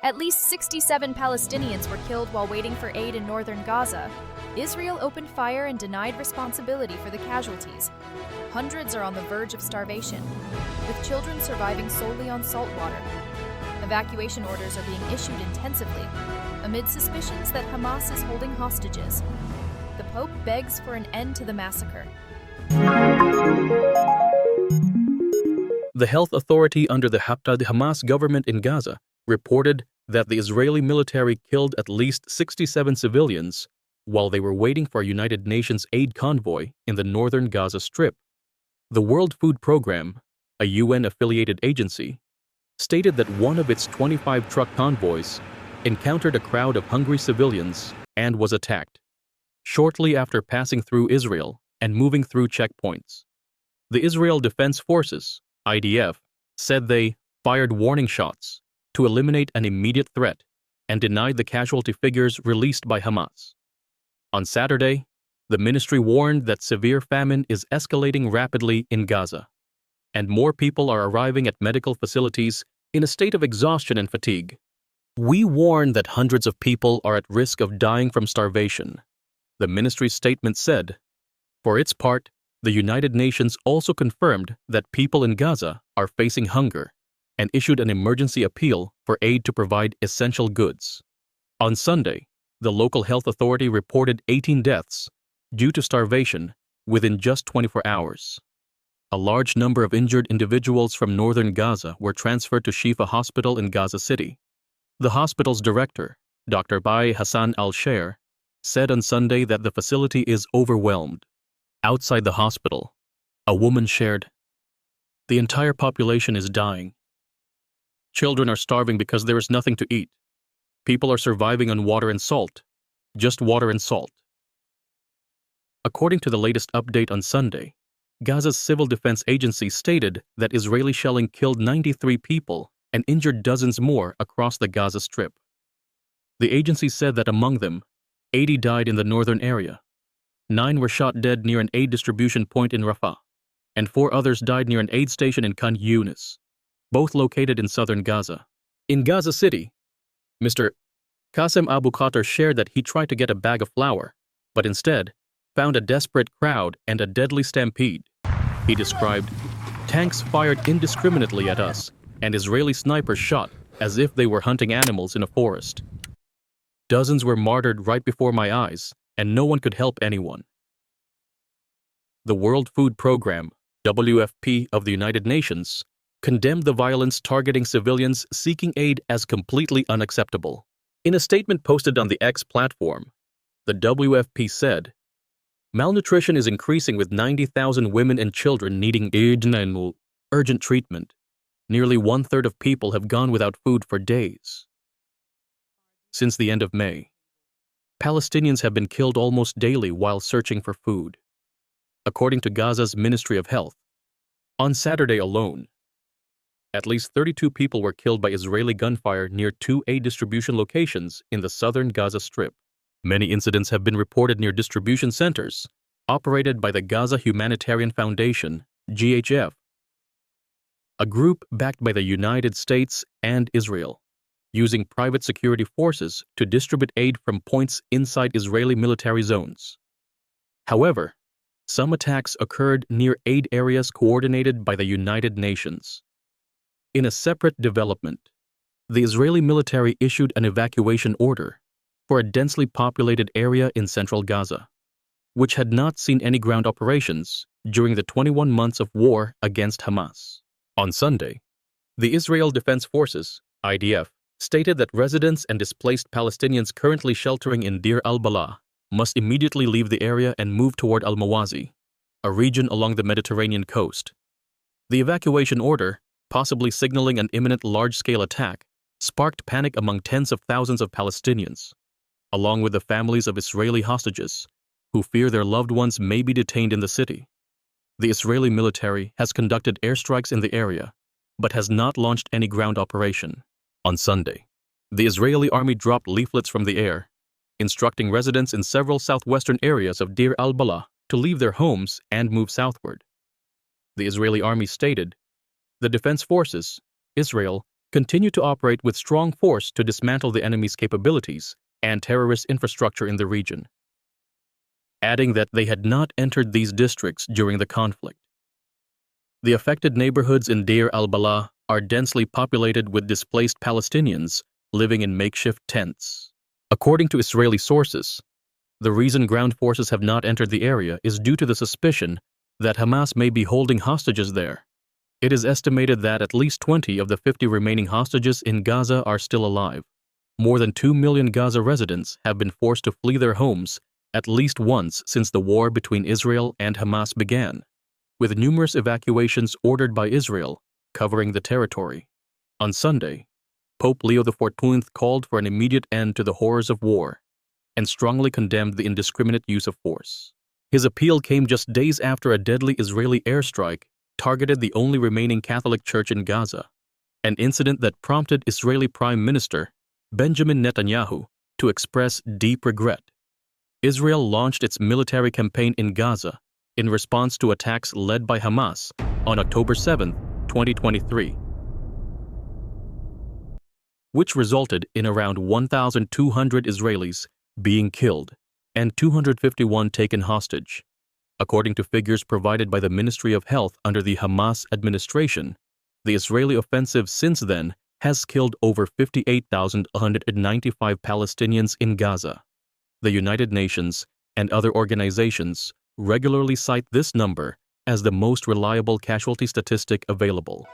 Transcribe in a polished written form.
At least 67 Palestinians were killed while waiting for aid in northern Gaza. Israel opened fire and denied responsibility for the casualties. Hundreds are on the verge of starvation, with children surviving solely on salt water. Evacuation orders are being issued intensively, amid suspicions that Hamas is holding hostages. The Pope begs for an end to the massacre. The health authority under the Hamas government in Gaza reported that the Israeli military killed at least 67 civilians while they were waiting for a United Nations aid convoy in the northern Gaza Strip. The World Food Programme, a UN-affiliated agency, stated that one of its 25 truck convoys encountered a crowd of hungry civilians and was attacked, shortly after passing through Israel and moving through checkpoints. The Israel Defense Forces, IDF, said they fired warning shots to eliminate an immediate threat and denied the casualty figures released by Hamas. On Saturday, the ministry warned that severe famine is escalating rapidly in Gaza, and more people are arriving at medical facilities in a state of exhaustion and fatigue. We warn that hundreds of people are at risk of dying from starvation, the ministry's statement said. For its part, the United Nations also confirmed that people in Gaza are facing hunger and issued an emergency appeal for aid to provide essential goods. On Sunday, the local health authority reported 18 deaths due to starvation within just 24 hours. A large number of injured individuals from northern Gaza were transferred to Shifa Hospital in Gaza City. The hospital's director, Dr. Bai Hassan al-Sher, said on Sunday that the facility is overwhelmed. Outside the hospital, a woman shared, "The entire population is dying. Children are starving because there is nothing to eat. People are surviving on water and salt, just water and salt." According to the latest update on Sunday, Gaza's Civil Defense Agency stated that Israeli shelling killed 93 people and injured dozens more across the Gaza Strip. The agency said that among them, 80 died in the northern area. 9 were shot dead near an aid distribution point in Rafah, and 4 others died near an aid station in Khan Yunis, both located in southern Gaza. In Gaza City, Mr. Qasem Abu Khater shared that he tried to get a bag of flour, but instead found a desperate crowd and a deadly stampede. He described, "Tanks fired indiscriminately at us, and Israeli snipers shot as if they were hunting animals in a forest. Dozens were martyred right before my eyes, and no one could help anyone." The World Food Programme, WFP, of the United Nations condemned the violence targeting civilians seeking aid as completely unacceptable. In a statement posted on the X platform, the WFP said, "Malnutrition is increasing with 90,000 women and children needing urgent treatment. Nearly 1/3 of people have gone without food for days." Since the end of May, Palestinians have been killed almost daily while searching for food. According to Gaza's Ministry of Health, on Saturday alone, at least 32 people were killed by Israeli gunfire near 2 aid distribution locations in the southern Gaza Strip. Many incidents have been reported near distribution centers operated by the Gaza Humanitarian Foundation, GHF, a group backed by the United States and Israel, using private security forces to distribute aid from points inside Israeli military zones. However, some attacks occurred near aid areas coordinated by the United Nations. In a separate development, the Israeli military issued an evacuation order for a densely populated area in central Gaza, which had not seen any ground operations during the 21 months of war against Hamas. On Sunday, the Israel Defense Forces, IDF, stated that residents and displaced Palestinians currently sheltering in Deir al-Balah must immediately leave the area and move toward Al-Mawazi, a region along the Mediterranean coast. The evacuation order, possibly signaling an imminent large-scale attack, sparked panic among tens of thousands of Palestinians, along with the families of Israeli hostages, who fear their loved ones may be detained in the city. The Israeli military has conducted airstrikes in the area, but has not launched any ground operation. On Sunday, the Israeli army dropped leaflets from the air, instructing residents in several southwestern areas of Deir al-Balah to leave their homes and move southward. The Israeli army stated, "The defense forces, Israel, continue to operate with strong force to dismantle the enemy's capabilities and terrorist infrastructure in the region, adding that they had not entered these districts during the conflict. The affected neighborhoods in Deir al-Balah are densely populated with displaced Palestinians living in makeshift tents. According to Israeli sources, the reason ground forces have not entered the area is due to the suspicion that Hamas may be holding hostages there. It is estimated that at least 20 of the 50 remaining hostages in Gaza are still alive. More than 2 million Gaza residents have been forced to flee their homes at least once since the war between Israel and Hamas began, with numerous evacuations ordered by Israel covering the territory. On Sunday, Pope Leo XIV called for an immediate end to the horrors of war and strongly condemned the indiscriminate use of force. His appeal came just days after a deadly Israeli airstrike targeted the only remaining Catholic church in Gaza, an incident that prompted Israeli Prime Minister Benjamin Netanyahu to express deep regret. Israel launched its military campaign in Gaza in response to attacks led by Hamas on October 7, 2023, which resulted in around 1,200 Israelis being killed and 251 taken hostage. According to figures provided by the Ministry of Health under the Hamas administration, the Israeli offensive since then has killed over 58,195 Palestinians in Gaza. The United Nations and other organizations regularly cite this number as the most reliable casualty statistic available.